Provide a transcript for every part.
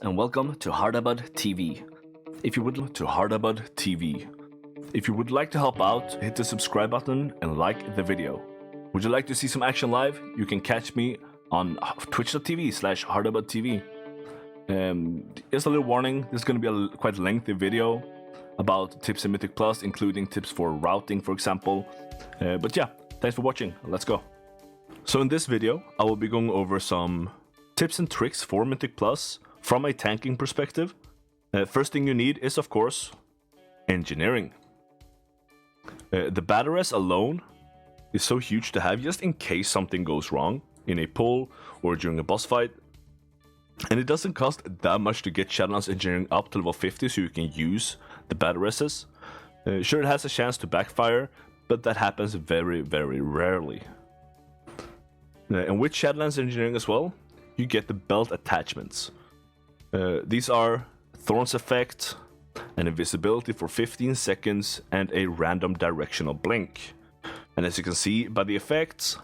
and welcome to Hardabud TV. If you would like to help out, hit the subscribe button and like the video. Would you like to see some action live? You can catch me on twitch.tv/hardabudtv. Just a little warning, this is going to be a quite lengthy video about tips in Mythic Plus, including tips for routing, for example. But yeah, thanks for watching. Let's go. So in this video, I will be going over some tips and tricks for Mythic Plus from a tanking perspective. First thing you need is, of course, engineering. The batteries alone is so huge to have just in case something goes wrong in a pull or during a boss fight. And it doesn't cost that much to get Shadowlands engineering up to level 50 so you can use the batteries. Sure, it has a chance to backfire, but that happens very, very rarely. And with Shadowlands engineering as well, you get the belt attachments. These are Thorns effect, an invisibility for 15 seconds, and a random directional blink. And as you can see by the effects,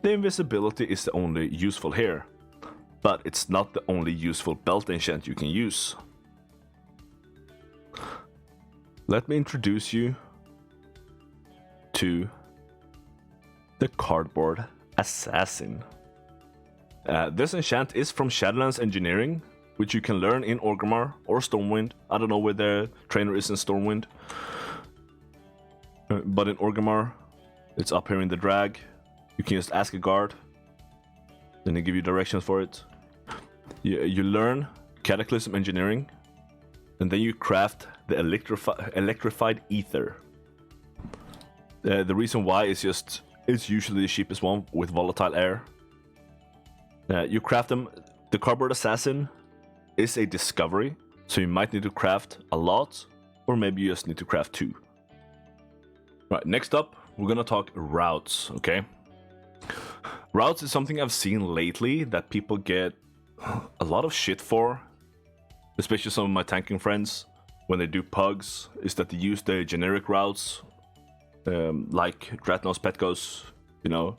the invisibility is the only useful here. But it's not the only useful belt enchant you can use. Let me introduce you to the Cardboard Assassin. This enchant is from Shadowlands Engineering, which you can learn in Orgrimmar or Stormwind. I don't know where the trainer is in Stormwind. But in Orgrimmar, it's up here in the drag. You can just ask a guard, then they give you directions for it. You learn Cataclysm Engineering, and then you craft the Electrified Ether. The reason why is just, it's usually the cheapest one with Volatile Air. You craft them. The Cardboard Assassin is a discovery, so you might need to craft a lot, or maybe you just need to craft 2. Right, next up, we're gonna talk routes, okay? Routes is something I've seen lately that people get a lot of shit for, especially some of my tanking friends when they do pugs, is that they use the generic routes, like Dratnos, Petkos, you know,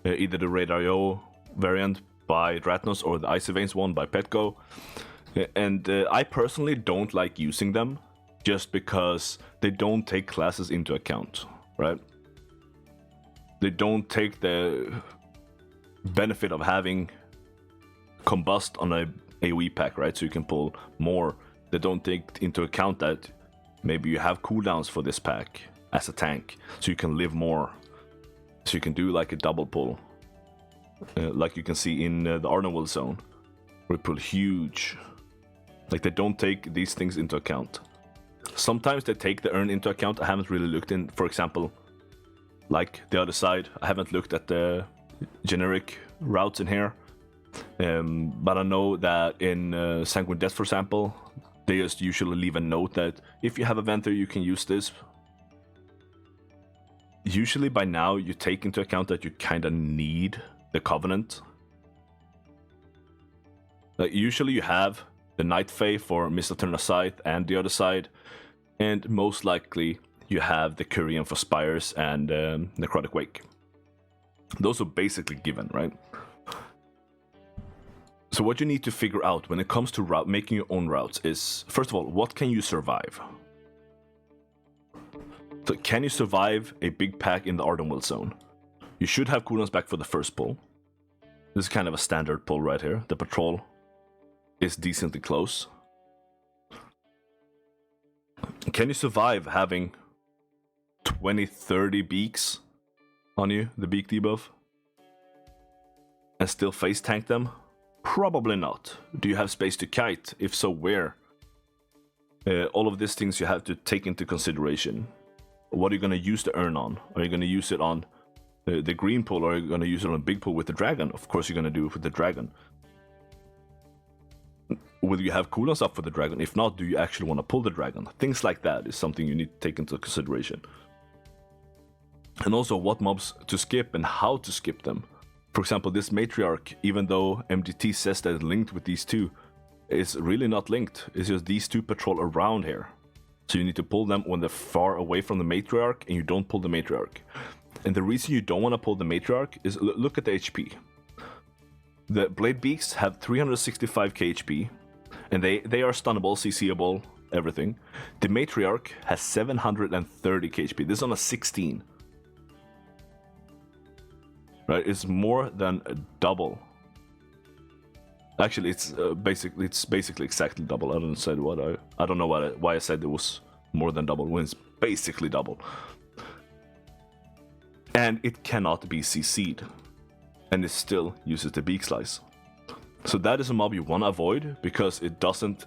either the Raid.io variant by Dratnos or the Icy Veins one by Petko. And I personally don't like using them just because they don't take classes into account, right? They don't take the benefit of having combust on a AoE pack, right? So you can pull more. They don't take into account that maybe you have cooldowns for this pack as a tank, so you can live more. So you can do like a double pull. Like you can see in the Ardenwell zone, where we pull huge. Like they don't take these things into account. Sometimes they take the urn into account. I haven't really looked in, for example, like the other side. I haven't looked at the generic routes in here. But I know that in Sanguine Death, for example, they just usually leave a note that if you have a Venthyr, you can use this. Usually by now, you take into account that you kind of need the Covenant. Like usually you have the Night Fae for Mistletoe Scythe and the other side, and most likely you have the Kyrian for Spires and Necrotic Wake. Those are basically given, right? So what you need to figure out when it comes to making your own routes is, first of all, what can you survive? So can you survive a big pack in the Ardenwell zone? You should have cooldowns back for the first pull. This is kind of a standard pull right here. The patrol is decently close. Can you survive having 20-30 beaks on you, the beak debuff, and still face tank them? Probably not. Do you have space to kite? If so, where? All of these things you have to take into consideration. What are you going to use the urn on? Are you going to use it on the green pull, or are you going to use it on a big pull with the dragon? Of course you're going to do it with the dragon. Will you have cooldowns up for the dragon? If not, do you actually want to pull the dragon? Things like that is something you need to take into consideration. And also what mobs to skip and how to skip them. For example, this Matriarch, even though MDT says that it's linked with these two, it's really not linked. It's just these two patrol around here. So you need to pull them when they're far away from the Matriarch, and you don't pull the Matriarch. And the reason you don't want to pull the Matriarch is, look at the HP. The Blade Beaks have 365k HP, And they are stunnable, CCable, everything. The Matriarch has 730 KHP. This is on a 16. Right, it's more than double. Actually, it's basically exactly double. I don't know why I said it was more than double when it's basically double. And it cannot be CC'd, and it still uses the Beak Slice. So that is a mob you want to avoid because it doesn't.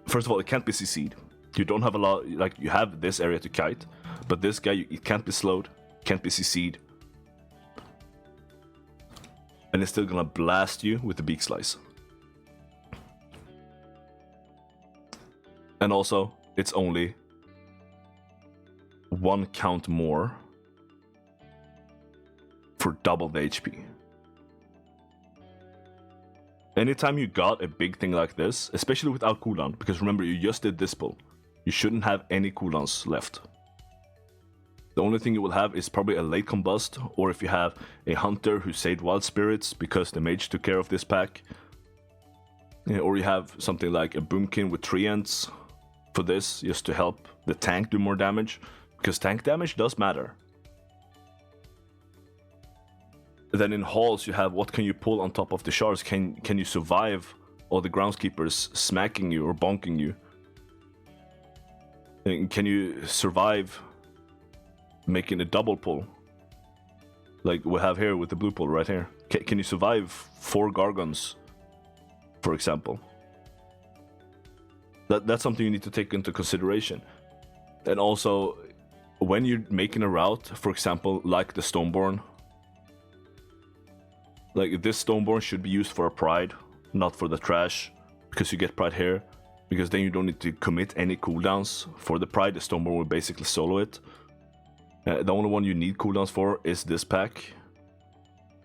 First of all, it can't be CC'd. You don't have a lot. Like you have this area to kite, but this guy it can't be slowed, can't be CC'd. And it's still gonna blast you with the Beak Slice. And also, it's only 1 count more for double the HP. Anytime you got a big thing like this, especially without cooldown, because remember you just did this pull, you shouldn't have any cooldowns left. The only thing you will have is probably a late combust, or if you have a hunter who saved wild spirits because the mage took care of this pack. Or you have something like a boomkin with treants for this, just to help the tank do more damage, because tank damage does matter. Then in halls you have what can you pull on top of the shards, can you survive all the groundskeepers smacking you or bonking you? And can you survive making a double pull like we have here with the blue pull right here? Can you survive 4 Gargons, for example? That's something you need to take into consideration. And also when you're making a route, for example like the Stoneborn, like this Stoneborn should be used for a pride, not for the trash, because you get pride here, because then you don't need to commit any cooldowns for the pride. The Stoneborn will basically solo it. The only one you need cooldowns for is this pack,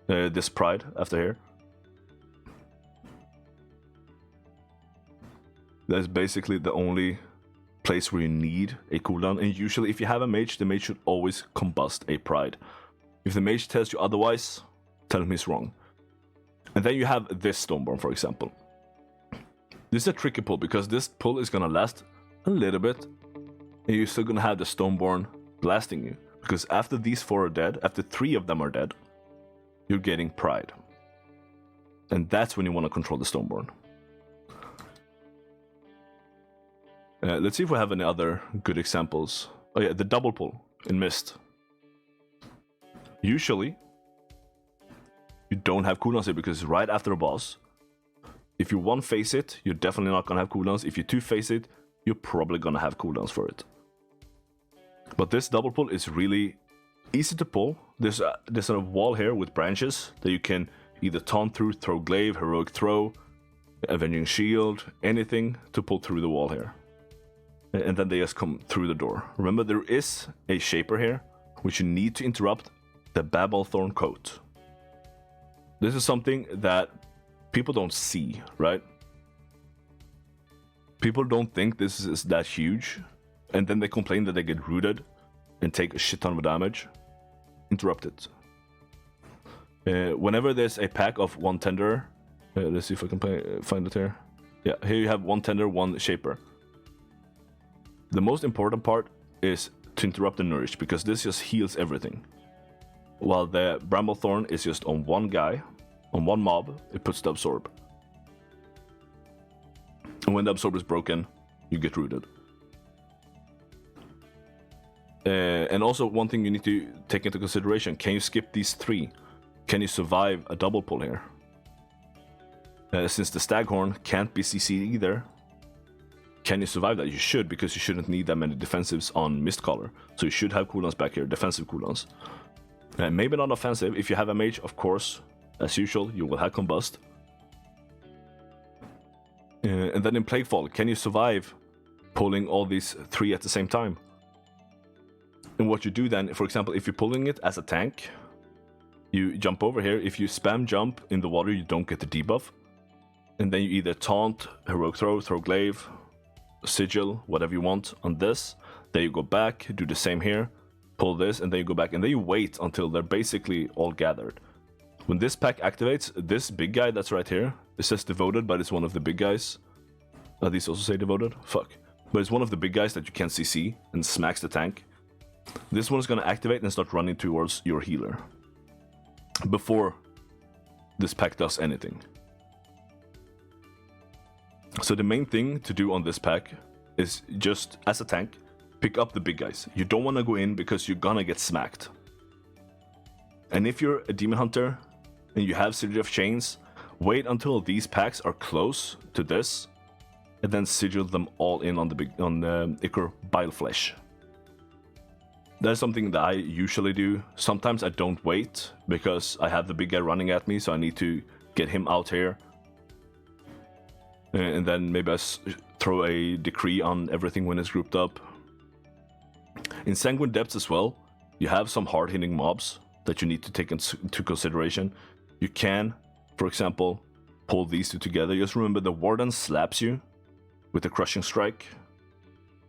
this pride after here. That's basically the only place where you need a cooldown, and usually if you have a mage, the mage should always combust a pride. If the mage tells you otherwise, tell him he's wrong. And then you have this Stoneborn, for example. This is a tricky pull because this pull is gonna last a little bit, and you're still gonna have the Stoneborn blasting you. Because after these 4 are dead, after 3 of them are dead, you're getting pride. And that's when you want to control the Stoneborn. Let's see if we have any other good examples. Oh yeah, the double pull in Mist. Usually, you don't have cooldowns here because it's right after a boss. If you 1-phase it, you're definitely not going to have cooldowns. If you 2-phase it, you're probably going to have cooldowns for it. But this double pull is really easy to pull. There's a wall here with branches that you can either taunt through, throw glaive, heroic throw, avenging shield, anything to pull through the wall here. And then they just come through the door. Remember, there is a shaper here, which you need to interrupt the Babblethorn coat. This is something that people don't see, right? People don't think this is that huge, and then they complain that they get rooted and take a shit ton of damage. Interrupt it. Whenever there's a pack of 1 tender, let's see if I can find it here. Yeah, here you have 1 tender, 1 shaper. The most important part is to interrupt the nourish, because this just heals everything. While the Bramblethorn is just on 1 guy, on 1 mob, it puts the absorb. And when the absorb is broken, you get rooted. And also one thing you need to take into consideration, can you skip these 3? Can you survive a double pull here? Since the Staghorn can't be CC'd either, can you survive that? You should, because you shouldn't need that many defensives on Mistcaller. So you should have cooldowns back here, defensive cooldowns. Maybe not offensive. If you have a mage, of course, as usual, you will have combust. And then in Plaguefall, can you survive pulling all these 3 at the same time? And what you do then, for example, if you're pulling it as a tank, you jump over here. If you spam jump in the water, you don't get the debuff. And then you either taunt, heroic throw, throw glaive, sigil, whatever you want on this. Then you go back, do the same here, pull this, and then you go back. And then you wait until they're basically all gathered. When this pack activates, this big guy that's right here, it says devoted, but it's one of the big guys. These also say devoted? Fuck. But it's one of the big guys that you can't CC and smacks the tank. This one is going to activate and start running towards your healer before this pack does anything. So the main thing to do on this pack is just, as a tank, pick up the big guys. You don't want to go in because you're gonna get smacked. And if you're a demon hunter and you have Sigil of Chains, wait until these packs are close to this, and then sigil them all in on the Ichor Bileflesh. That's something that I usually do. Sometimes I don't wait because I have the big guy running at me, so I need to get him out here. And then maybe I throw a decree on everything when it's grouped up. In Sanguine Depths as well, you have some hard-hitting mobs that you need to take into consideration. You can, for example, pull these two together. Just remember the Warden slaps you with a Crushing Strike,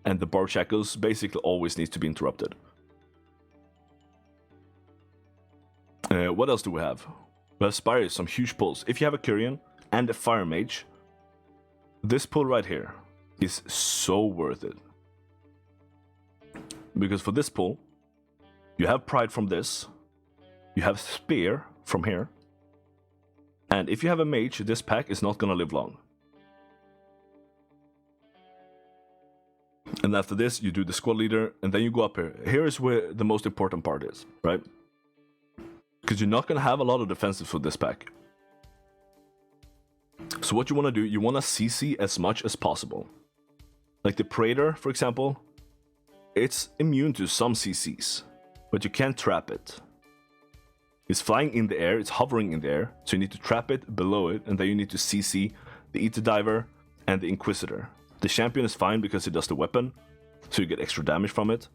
and the Bard Shackles basically always needs to be interrupted. What else do we have? We have Spires, some huge pulls. If you have a Kyrian and a Fire Mage, this pull right here is so worth it. Because for this pull, you have Pride from this, you have Spear from here, and if you have a Mage, this pack is not gonna live long. And after this, you do the squad leader, and then you go up here. Here is where the most important part is, right? Because you're not gonna have a lot of defensives for this pack. So what you want to do, you want to CC as much as possible. Like the Praetor, for example, it's immune to some CCs, but you can't trap it. It's flying in the air, it's hovering in the air, so you need to trap it below it, and then you need to CC the Ether Diver and the Inquisitor. The Champion is fine because it does the weapon, so you get extra damage from it.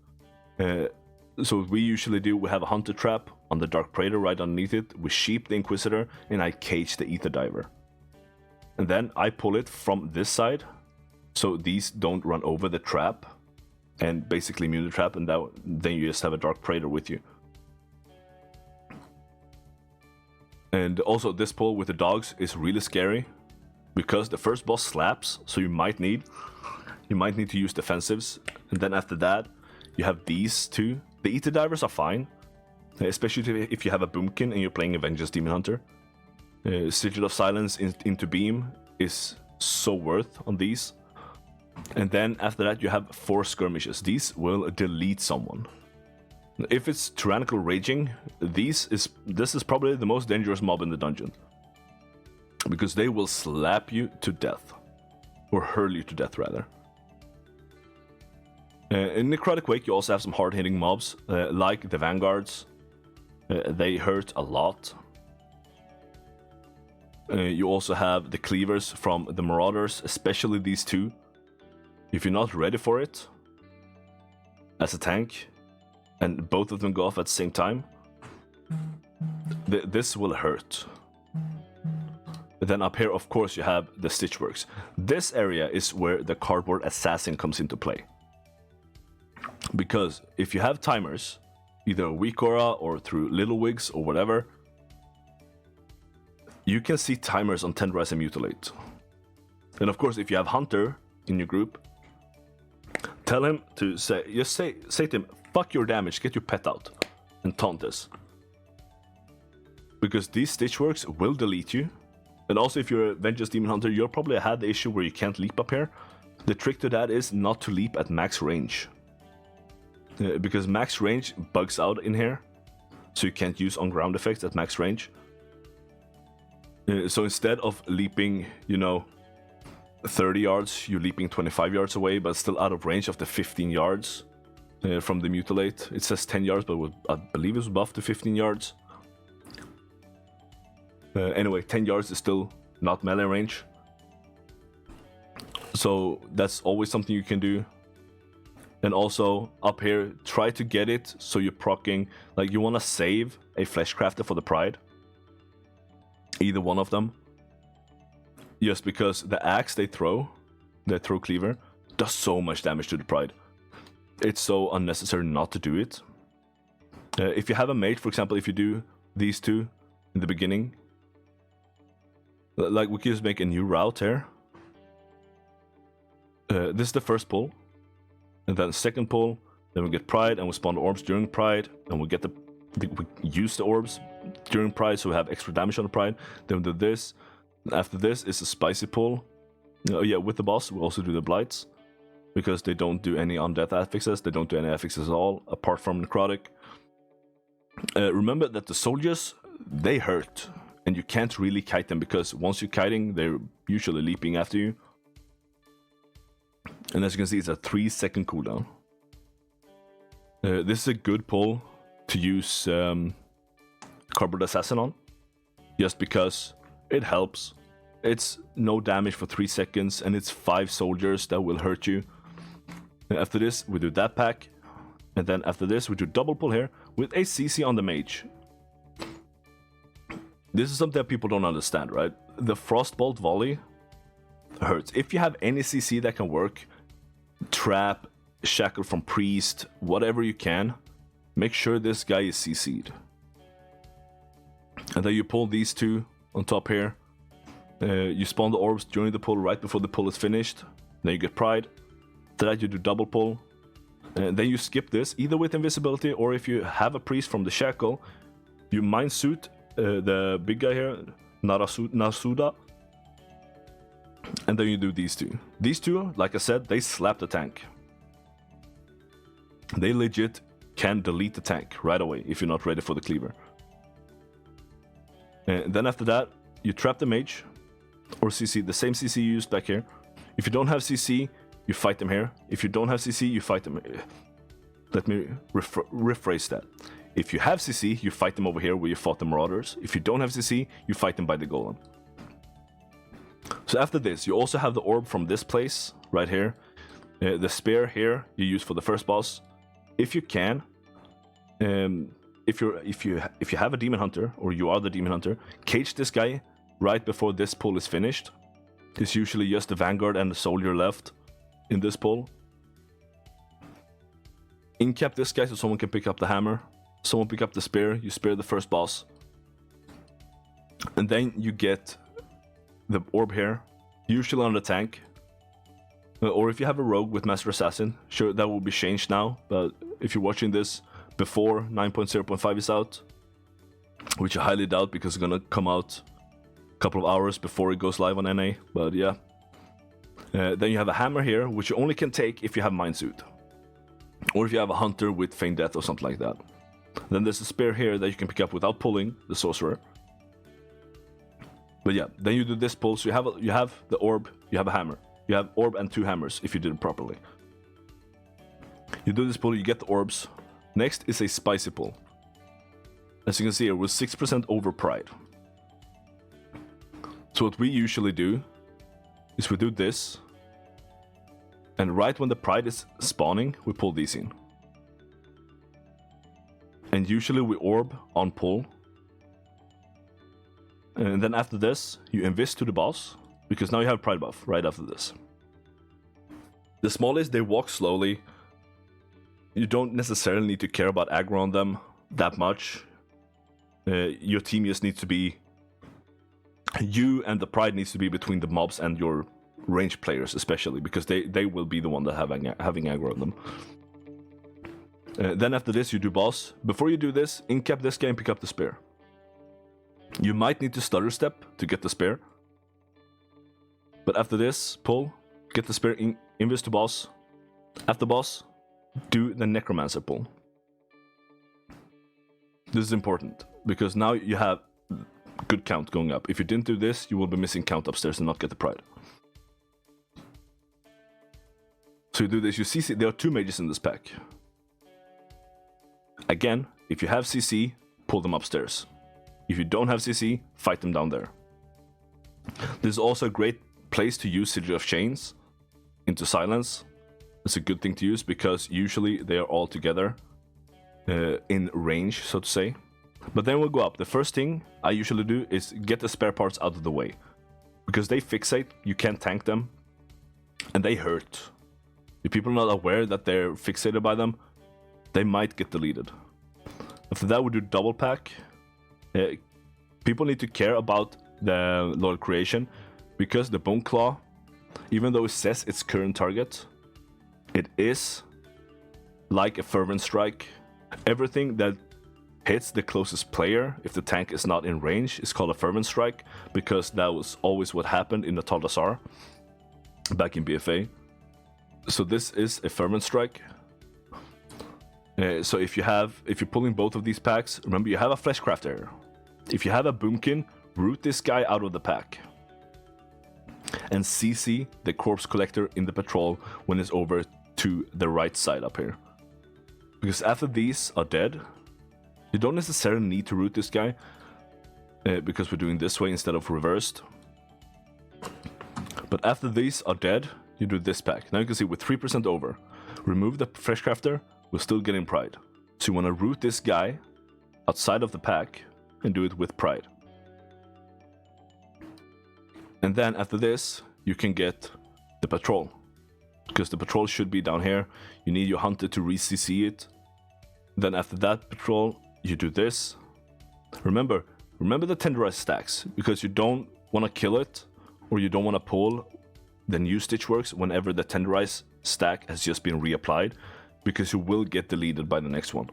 So what we usually do, we have a Hunter Trap on the Dark Praetor right underneath it, we sheep the Inquisitor, and I cage the Ether Diver. And then I pull it from this side, so these don't run over the trap, and basically immune the trap, and then you just have a Dark Praetor with you. And also this pull with the dogs is really scary, because the first boss slaps, so you might need to use defensives, and then after that, you have these two. The Ether Divers are fine, especially if you have a Boomkin and you're playing a Vengeance Demon Hunter. Sigil of Silence into Beam is so worth on these. And then after that you have 4 skirmishes. These will delete someone. If it's Tyrannical Raging, this is probably the most dangerous mob in the dungeon. Because they will slap you to death. Or hurl you to death, rather. In Necrotic Wake you also have some hard-hitting mobs, like the Vanguards. They hurt a lot. You also have the Cleavers from the Marauders, especially these two. If you're not ready for it, as a tank, and both of them go off at the same time, this will hurt. But then up here, of course, you have the Stitchworks. This area is where the Cardboard Assassin comes into play. Because if you have timers, either a weak aura or through Little Wigs or whatever, you can see timers on Tenderize and Mutilate. And of course, if you have Hunter in your group, tell him to say to him, fuck your damage, get your pet out, and taunt this. Because these Stitchworks will delete you. And also if you're a Vengeance Demon Hunter, you'll probably had the issue where you can't leap up here. The trick to that is not to leap at max range. Because max range bugs out in here, so you can't use on-ground effects at max range. So instead of leaping, 30 yards, you're leaping 25 yards away, but still out of range of the 15 yards from the Mutilate. It says 10 yards, but I believe it was buffed to 15 yards. Anyway, 10 yards is still not melee range. So that's always something you can do. And also, up here, try to get it so you're proccing, like you want to save a Fleshcrafter for the Pride. Either one of them. Just because the axe the throw cleaver, does so much damage to the Pride. It's so unnecessary not to do it. If you have a mage, for example, if you do these two in the beginning, like we could just make a new route here. This is the first pull, and then second pull. Then we get Pride, and we spawn the orbs during Pride, and we get we use the orbs during Pride, so we have extra damage on the Pride. Then we do this. After this is a spicy pull. Oh yeah, with the boss we also do the blights, because they don't do any undeath affixes. They don't do any affixes at all, apart from necrotic. Remember that the soldiers, they hurt, and you can't really kite them, because once you're kiting, they're usually leaping after you. And as you can see, it's a 3-second cooldown. This is a good pull to use Cardboard Assassin on, just because it helps. It's no damage for 3 seconds, and it's 5 soldiers that will hurt you. And after this, we do that pack, and then after this, we do double pull here with a CC on the mage. This is something that people don't understand, right? The Frostbolt volley hurts. If you have any CC that can work, trap, shackle from priest, whatever you can, make sure this guy is CC'd. And then you pull these two on top here. You spawn the orbs during the pull, right before the pull is finished. Then you get Pride. After that you do double pull. And then you skip this, either with invisibility, or if you have a priest from the shackle, you mind suit the big guy here, Nasuda. And then you do these two. These two, like I said, they slap the tank. They legit can delete the tank right away if you're not ready for the cleaver. And then after that, you trap the mage, or CC, the same CC you used back here. If you don't have CC, you fight them here. If you don't have CC, you fight them. Let me rephrase that. If you have CC, you fight them over here where you fought the Marauders. If you don't have CC, you fight them by the Golem. So after this, you also have the orb from this place right here. The spear here you use for the first boss. If you can, if you have a demon hunter, or you are the demon hunter, cage this guy right before this pull is finished. There's usually just the vanguard and the soldier left in this pull. Incap this guy so someone can pick up the hammer. Someone pick up the spear. You spear the first boss, and then you get the orb here, usually on the tank. Or if you have a rogue with Master Assassin, sure, that will be changed now. But if you're watching this before 9.0.5 is out, which I highly doubt because it's gonna come out a couple of hours before it goes live on NA. But yeah, then you have a hammer here, which you only can take if you have Mind Suit, or if you have a hunter with Feign Death or something like that. Then there's a spear here that you can pick up without pulling the sorcerer. But yeah, then you do this pull, so you have the orb, you have a hammer. You have orb and 2 hammers if you did it properly. You do this pull, you get the orbs. Next is a spicy pull. As you can see here, with 6% over Pride. So what we usually do is we do this, and right when the Pride is spawning, we pull these in. And usually we orb on pull. And then after this, you invis to the boss, because now you have Pride buff right after this. The smallies, they walk slowly. You don't necessarily need to care about aggro on them that much. Your team just needs to be... You and the Pride needs to be between the mobs and your ranged players, especially, because they will be the one that having aggro on them. Then after this, you do boss. Before you do this, incap this guy and pick up the spear. You might need to stutter step to get the spear. But after this, pull, get the spear, invis to boss. After boss, do the necromancer pull. This is important, because now you have good count going up. If you didn't do this, you will be missing count upstairs and not get the Pride. So you do this, you see, there are 2 mages in this pack. Again, if you have CC, pull them upstairs. If you don't have CC, fight them down there. This is also a great place to use Sigil of Chains into silence. It's a good thing to use because usually they are all together in range, so to say. But then we'll go up. The first thing I usually do is get the spare parts out of the way, because they fixate, you can't tank them, and they hurt. If people are not aware that they're fixated by them, they might get deleted. After that, we do double pack. People need to care about the Lord Creation, because the Bone Claw even though it says its current target, it is like a fervent strike. Everything that hits the closest player, if the tank is not in range, is called a fervent strike, because that was always what happened in the Taldasar back in BFA. So this is a fervent strike. So if you're pulling both of these packs, remember you have a fleshcraft area. If you have a boomkin, root this guy out of the pack and CC the corpse collector in the patrol when it's over to the right side up here. Because after these are dead, you don't necessarily need to root this guy, because we're doing this way instead of reversed. But after these are dead, you do this pack. Now you can see with 3% over, remove the fleshcrafter, we're still getting pride. So you want to root this guy outside of the pack and do it with pride. And then after this, you can get the patrol, because the patrol should be down here. You need your hunter to re-CC it. Then after that patrol, you do this. Remember the tenderized stacks, because you don't want to kill it or you don't want to pull the new stitch works whenever the tenderized stack has just been reapplied, because you will get deleted by the next one.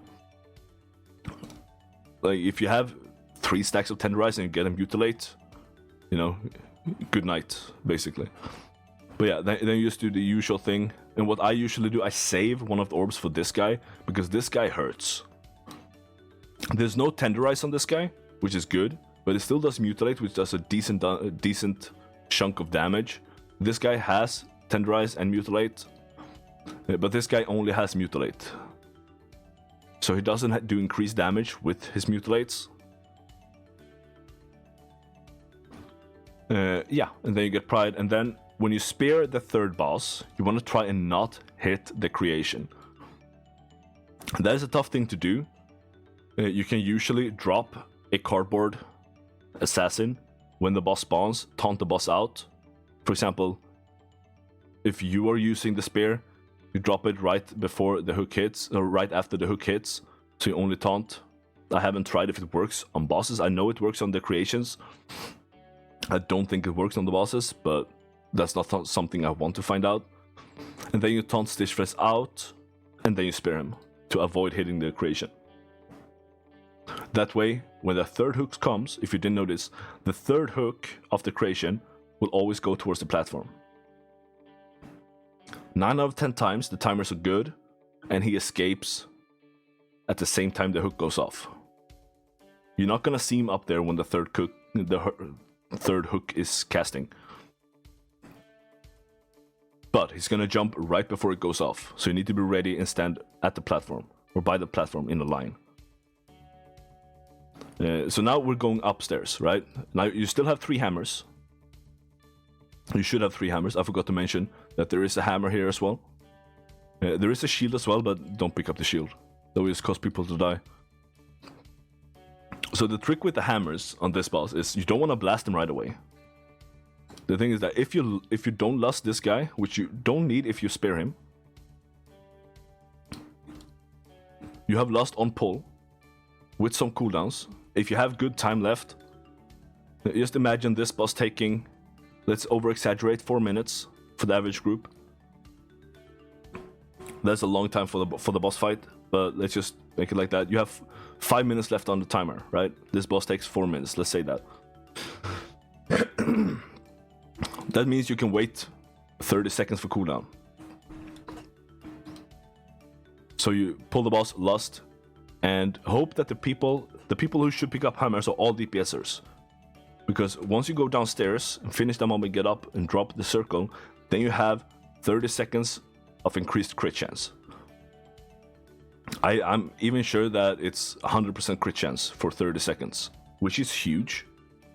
Like if you have 3 stacks of tenderize and you get a mutilate, you know, good night, basically. But yeah, then you just do the usual thing. And what I usually do, I save one of the orbs for this guy, because this guy hurts. There's no tenderize on this guy, which is good, but it still does mutilate, which does a decent chunk of damage. This guy has tenderize and mutilate, but this guy only has mutilate. So he doesn't do increased damage with his mutilates. Yeah, and then you get pride, and then when you spear the third boss, you want to try and not hit the creation. That is a tough thing to do. You can usually drop a cardboard assassin when the boss spawns, taunt the boss out. For example, if you are using the spear, you drop it right before the hook hits, or right after the hook hits, so you only taunt. I haven't tried if it works on bosses. I know it works on the creations. I don't think it works on the bosses, but that's not something I want to find out. And then you taunt Stitchflesh out, and then you spear him to avoid hitting the creation. That way, when the third hook comes, if you didn't notice, the third hook of the creation will always go towards the platform. 9 out of 10 times, the timers are good, and he escapes at the same time the hook goes off. You're not gonna see him up there when the third hook is casting. But he's gonna jump right before it goes off, so you need to be ready and stand at the platform, or by the platform in a line. So now we're going upstairs, right? Now you still have 3 hammers. You should have 3 hammers. I forgot to mention that there is a hammer here as well. There is a shield as well, but don't pick up the shield. That will just cause people to die. So the trick with the hammers on this boss is you don't want to blast them right away. The thing is that if you don't lust this guy, which you don't need if you spare him, you have lust on pull with some cooldowns. If you have good time left, just imagine this boss taking, let's over-exaggerate, 4 minutes for the average group. That's a long time for the boss fight, but let's just make it like that. You have 5 minutes left on the timer, right? This boss takes 4 minutes, let's say that. That means you can wait 30 seconds for cooldown. So you pull the boss, lust, and hope that the people who should pick up hammers are all DPSers. Because once you go downstairs and finish the moment, get up and drop the circle, then you have 30 seconds of increased crit chance. I'm even sure that it's 100% crit chance for 30 seconds, which is huge.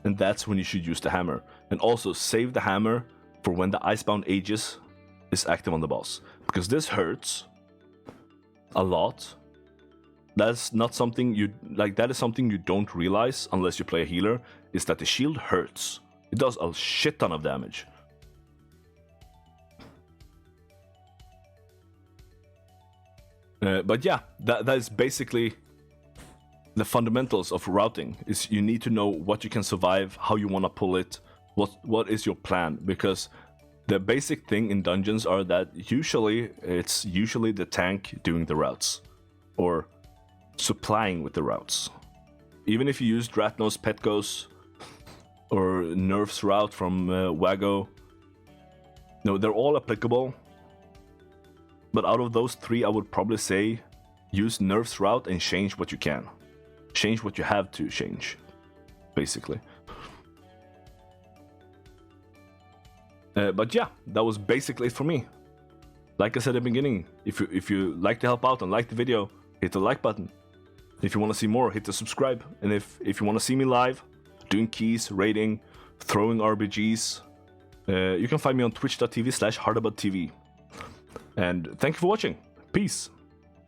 And that's when you should use the hammer. And also save the hammer for when the Icebound Aegis is active on the boss. Because this hurts a lot. That's not something that is something you don't realize unless you play a healer, is that the shield hurts. It does a shit ton of damage. But yeah, that is basically the fundamentals of routing. Is you need to know what you can survive, how you want to pull it, what is your plan, because The basic thing in dungeons are that it's usually the tank doing the routes, or supplying with the routes. Even if you use Dratnos, Petgos, or Nerf's route from Wago, no, they're all applicable. But out of those three, I would probably say use Nerf's route and change what you can. Change what you have to change, basically. But yeah, that was basically it for me. Like I said at the beginning, if you like to help out and like the video, hit the like button. If you want to see more, hit the subscribe. And if you want to see me live, doing keys, raiding, throwing RBGs, you can find me on twitch.tv/hardaboutTV. And thank you for watching. Peace.